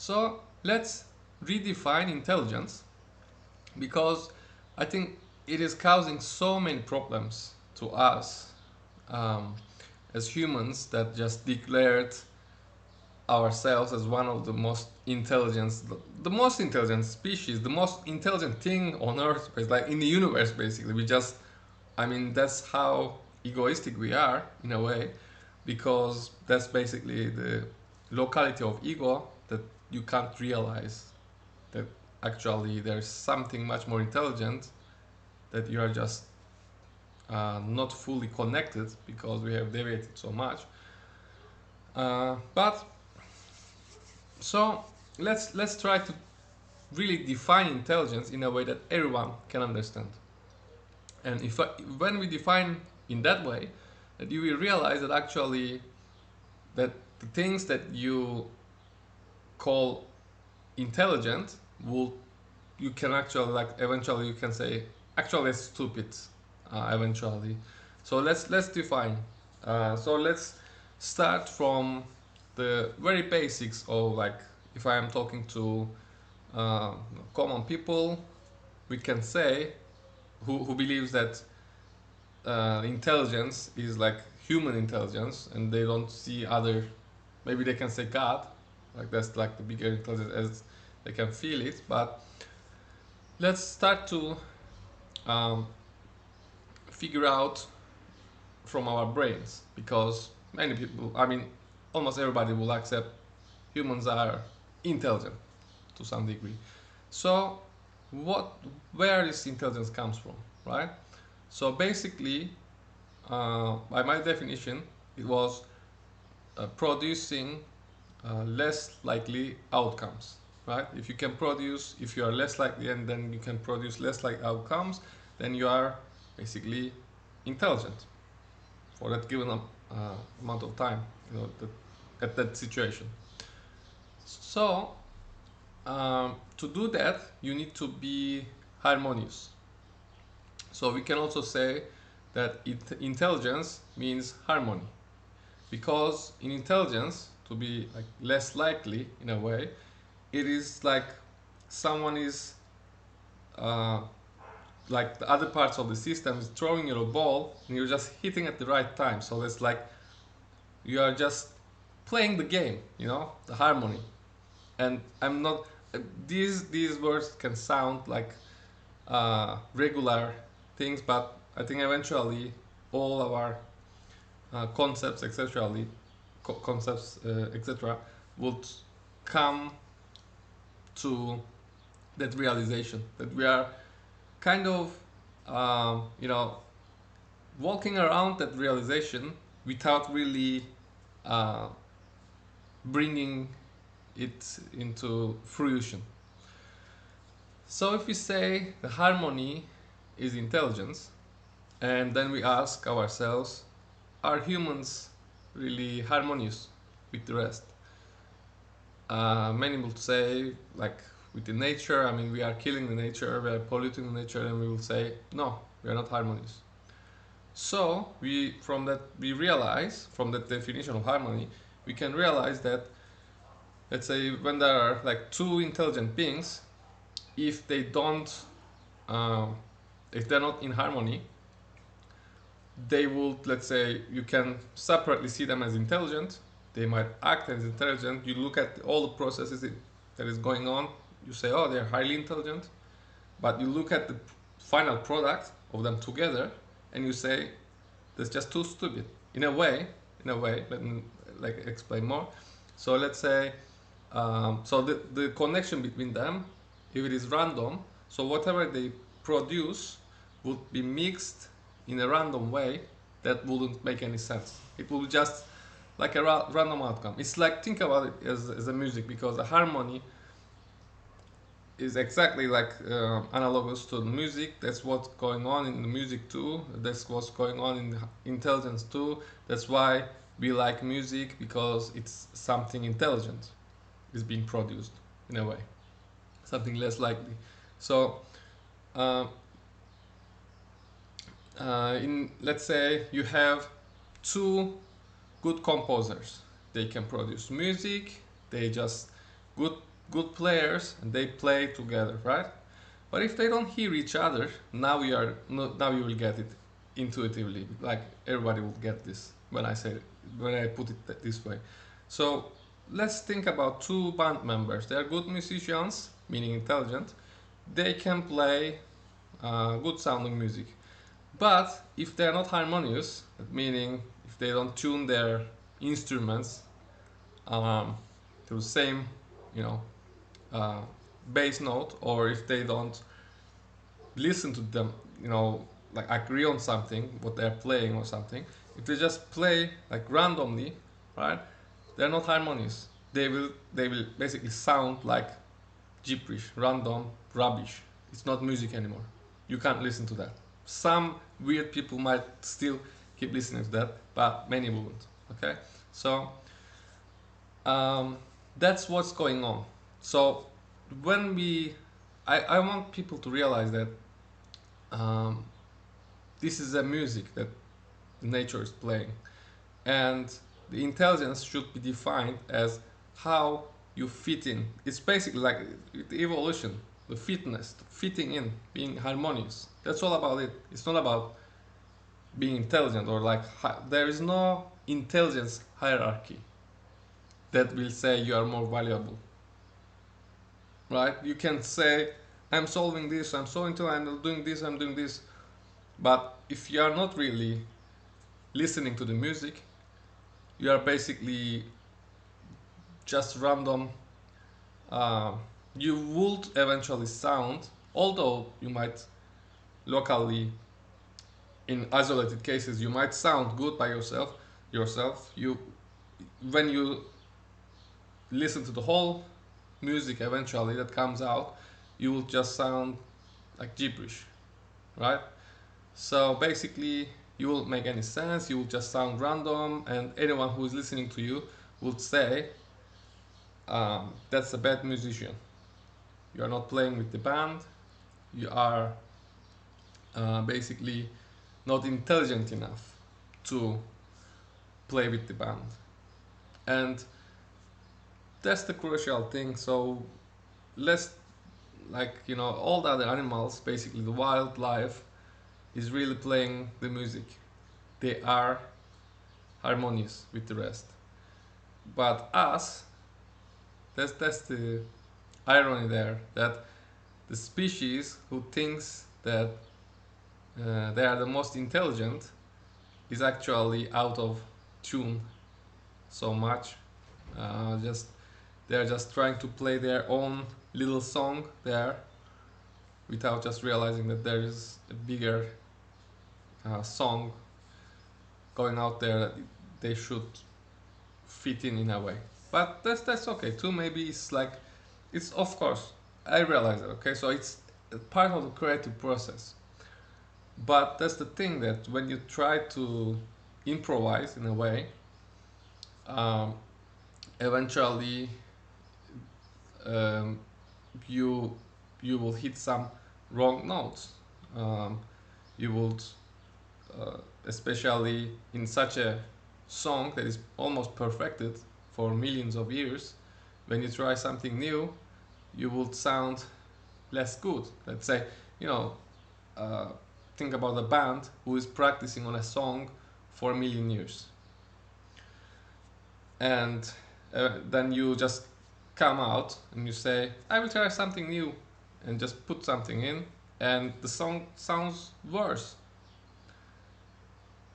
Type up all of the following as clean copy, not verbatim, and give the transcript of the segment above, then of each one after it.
So let's redefine intelligence, because I think it is causing so many problems to us um, as humans that just declared ourselves as one of the most intelligent, the most intelligent species, the most intelligent thing on Earth, like in the universe. Basically, we just, I mean, that's how egoistic we are in a way, because that's basically the locality of ego, that you can't realize that actually there's something much more intelligent, that you are just not fully connected because we have deviated so much. But so let's try to really define intelligence in a way that everyone can understand. And when we define in that way, that you will realize that actually that the things that you call intelligent will, you can actually, like, eventually you can say actually it's stupid, eventually. So let's define. So let's start from the very basics of, like, if I am talking to uh, common people, we can say, who believes that intelligence is like human intelligence, and they don't see other, maybe they can say God, like that's like the bigger intelligence as they can feel it. But let's start to um, figure out from our brains, because many people, I mean, almost everybody will accept humans are intelligent to some degree. So what, where this intelligence comes from, right? So basically, by my definition, it was producing less likely outcomes, right? If you can produce, if you are less likely and then you can produce less likely outcomes, then you are basically intelligent for that given amount of time, at that situation. So to do that, you need to be harmonious. So we can also say that intelligence means harmony, because in intelligence, to be like less likely in a way, it is like someone is uh, like the other parts of the system is throwing you a ball and you're just hitting at the right time. So it's like you are just playing the game, the harmony. And I'm not, these words can sound like regular things, but I think eventually all of our concepts, etc., etc., would come to that realization that we are kind of, you know, walking around that realization without really uh, bringing it into fruition. So if we say the harmony is intelligence, and then we ask ourselves, are humans really harmonious with the rest? Many will say, like, with the nature, I mean, we are killing the nature, we are polluting the nature, and we will say, no, we are not harmonious. So we realize from that definition of harmony, we can realize that, let's say, when there are like two intelligent beings, if they don't, um, if they're not in harmony, they will, let's say, you can separately see them as intelligent. They might act as intelligent. You look at all the processes that is going on. You say, oh, they're highly intelligent. But you look at the final product of them together, and you say, that's just too stupid. In a way, let me like explain more. So let's say, so the connection between them, if it is random, so whatever they produce would be mixed in a random way that wouldn't make any sense. It will be just like a random outcome. It's like, think about it as a music, because the harmony is exactly like analogous to the music. That's what's going on in the music too. That's what's going on in the intelligence too. That's why we like music, because it's something intelligent is being produced in a way, something less likely. So uh, in, let's say, you have two good composers. They can produce music. They just good good players and they play together, right? But if they don't hear each other, now now you will get it intuitively. Like everybody will get this when I put it this way. So let's think about two band members. They are good musicians, meaning intelligent. They can play good sounding music. But if they are not harmonious, meaning if they don't tune their instruments to the same, you know, uh, bass note, or if they don't listen to them, like agree on something, what they're playing or something, if they just play like randomly, right, they're not harmonious. They will basically sound like gibberish, random rubbish. It's not music anymore. You can't listen to that. Some weird people might still keep listening to that, but many won't. Okay, so um, that's what's going on. So when I want people to realize that um, this is a music that nature is playing, and the intelligence should be defined as how you fit in. It's basically like the evolution, the fitness, fitting in, being harmonious. That's all about it. It's not about being intelligent or like there is no intelligence hierarchy that will say you are more valuable, right? You can say I'm solving this, I'm so intelligent, I'm doing this, I'm doing this, but if you are not really listening to the music, you are basically just random. uh, you would eventually sound, although you might locally, in isolated cases, you might sound good by yourself. You, when you listen to the whole music eventually that comes out, you will just sound like gibberish, right? So basically, you won't make any sense. You will just sound random, and anyone who is listening to you would say, "That's a bad musician. You are not playing with the band. You are basically not intelligent enough to play with the band." And that's the crucial thing. So let's, like, all the other animals, basically the wildlife, is really playing the music. They are harmonious with the rest. But us, that's the irony there, that the species who thinks that they are the most intelligent is actually out of tune so much. Just they're just trying to play their own little song there without just realizing that there is a bigger song going out there that they should fit in a way. But that's okay too. Maybe it's like, it's, of course, I realize it. Okay, so it's a part of the creative process. But that's the thing, that when you try to improvise in a way, um, eventually um, you you will hit some wrong notes. Um, you would, especially in such a song that is almost perfected for millions of years, when you try something new, you would sound less good. Let's say, you know, uh, think about a band who is practicing on a song for a million years, and then you just come out and you say, I will try something new, and just put something in, and the song sounds worse.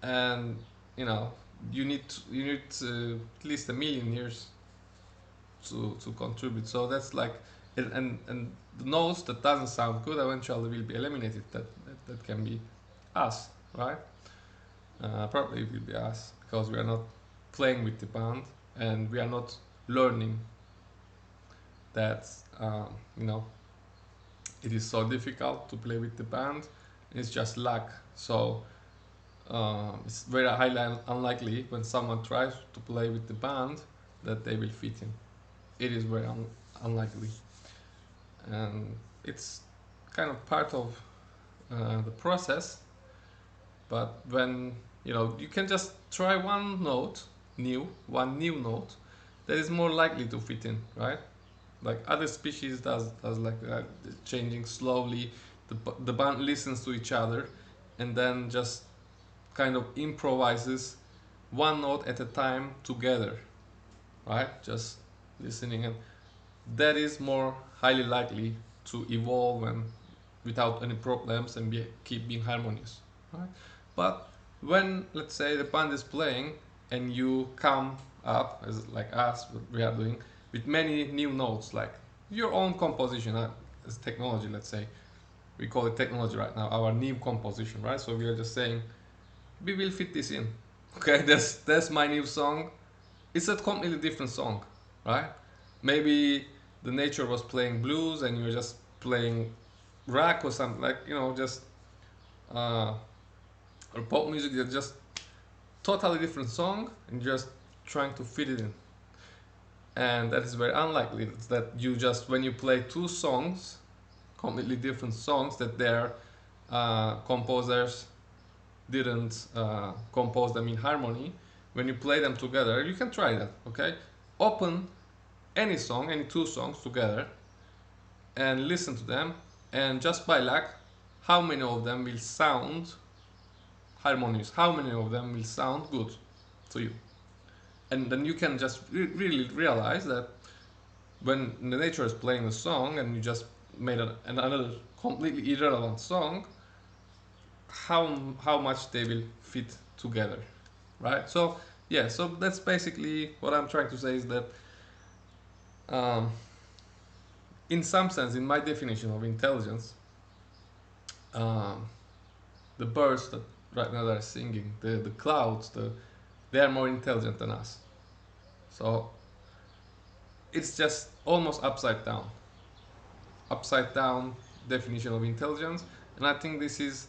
And you know, you need at least a million years to contribute. So that's like, and the notes that doesn't sound good eventually will be eliminated. That can be us, right? Probably it will be us, because we are not playing with the band, and we are not learning that you know, it is so difficult to play with the band. It's just luck. So it's very highly unlikely when someone tries to play with the band that they will fit in. It is very unlikely, and it's kind of part of the process. But when you can just try one new note that is more likely to fit in, right? like other species does like that, changing slowly. The band listens to each other, and then just kind of improvises one note at a time together, right? Just listening, and that is more highly likely to evolve and without any problems and keep being harmonious, right? But when, let's say, the band is playing and you come up as like us, what we are doing, with many new notes, like your own composition, as technology, let's say, we call it technology right now, our new composition, right? So we are just saying we will fit this in. Okay, that's my new song. It's a completely different song, right? Maybe the nature was playing blues and you're just playing rock or something, like, just uh, or pop music. They're just totally different song and just trying to fit it in. And that is very unlikely. It's that you just, when you play two songs, completely different songs, that their composers didn't compose them in harmony. When you play them together, you can try that. Okay, open any song, any two songs together, and listen to them, and just by luck, how many of them will sound harmonious? How many of them will sound good to you? And then you can just really realize that when the nature is playing a song and you just made another completely irrelevant song, how much they will fit together, right? So yeah, so that's basically what I'm trying to say, is that um, in some sense, in my definition of intelligence, um, the birds that right now are singing, the clouds, they are more intelligent than us. So it's just almost upside down definition of intelligence, and I think this is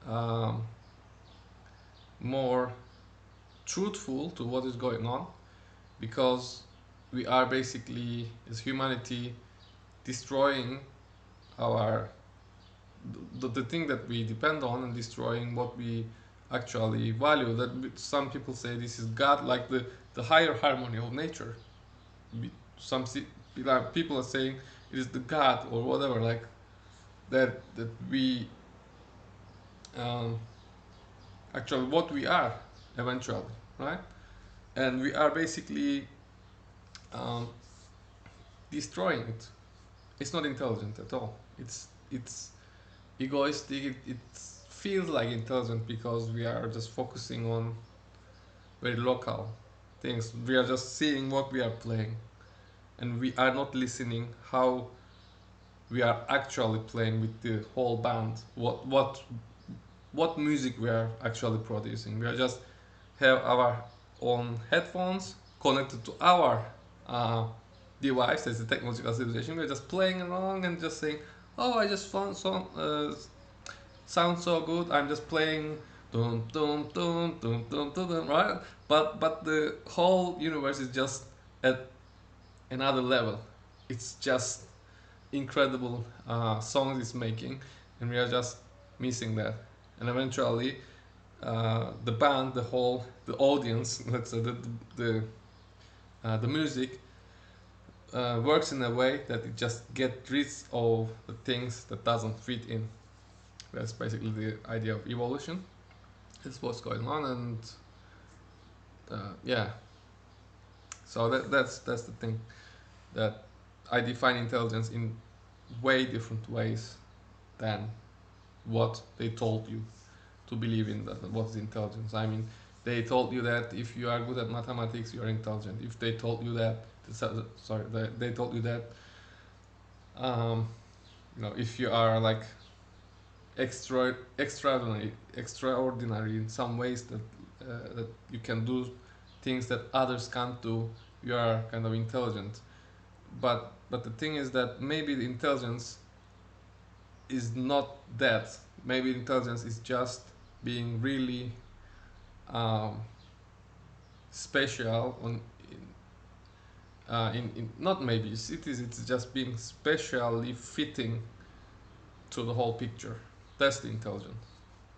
um, more truthful to what is going on, because we are basically, as humanity, destroying our the thing that we depend on, and destroying what we actually value. That some people say this is God, like the higher harmony of nature. Some people are saying it is the God or whatever, like that we um, actually what we are eventually, right? And we are basically um, destroying it. It's not intelligent at all. It's egoistic. It feels like intelligent because we are just focusing on very local things. We are just seeing what we are playing, and we are not listening how we are actually playing with the whole band. What music we are actually producing. We are just have our own headphones connected to our uh, device as a technological civilization. We're just playing along and just saying, "Oh, I just found some sounds so good. I'm just playing dum dum dum dum dum dum dum," right? But the whole universe is just at another level. It's just incredible songs it's making, and we are just missing that. And eventually, the band, the audience, let's say the music works in a way that it just gets rid of the things that doesn't fit in. That's basically the idea of evolution. It's what's going on, and yeah. So that's the thing, that I define intelligence in way different ways than what they told you to believe in, that what's intelligence. I mean, they told you that if you are good at mathematics, you are intelligent. If they told you that, sorry, they told you that, um, if you are like extraordinary in some ways, that you can do things that others can't do, you are kind of intelligent. But the thing is that maybe the intelligence is not that. Maybe intelligence is just being really um, special in not maybe it's just being specially fitting to the whole picture. That's the intelligence.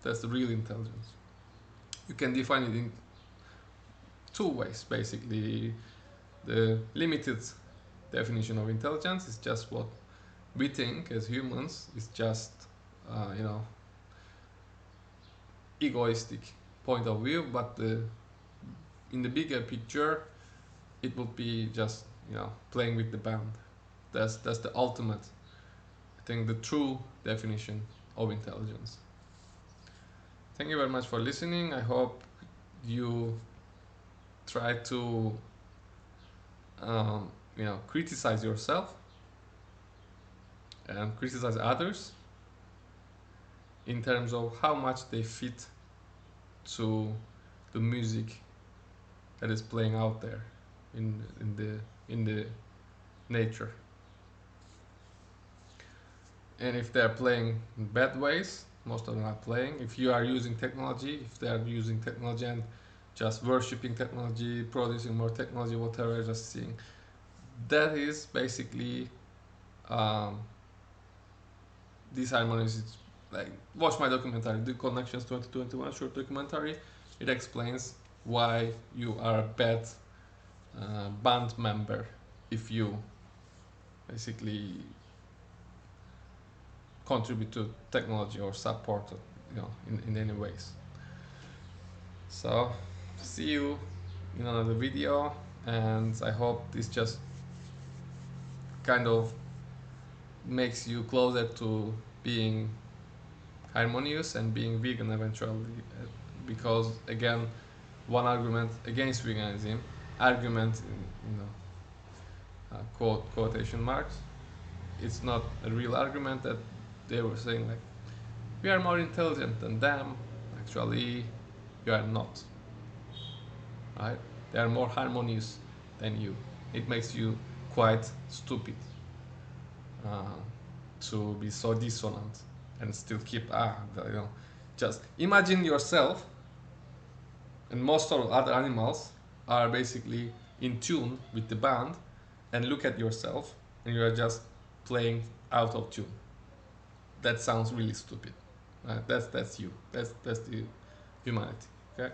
That's the real intelligence. You can define it in two ways basically: the limited definition of intelligence. It's just what we think as humans. It's just you know, egoistic point of view, but in the bigger picture, it would be just, you know, playing with the band. That's the ultimate, I think, the true definition of intelligence. Thank you very much for listening. I hope you try to you know, criticize yourself and criticize others in terms of how much they fit to the music that is playing out there in the nature. And if they're playing in bad ways, most of them are playing. If you are using technology, if they are using technology and just worshipping technology, producing more technology, whatever, just seeing, that is basically disharmonious. It's like, watch my documentary, The Connections 2021 short documentary. It explains why you are a bad band member if you basically contribute to technology or support it, you know, in any ways. So see you in another video, and I hope this just kind of makes you closer to being harmonious and being vegan eventually, because again, one argument against veganism, argument in, you know, quotation marks, it's not a real argument, that they were saying like, we are more intelligent than them. Actually, you are not, right? They are more harmonious than you. It makes you quite stupid to be so dissonant and still keep, you know, just imagine yourself, and most of other animals are basically in tune with the band, and look at yourself and you are just playing out of tune. That sounds really stupid. That's you. That's the humanity. Okay.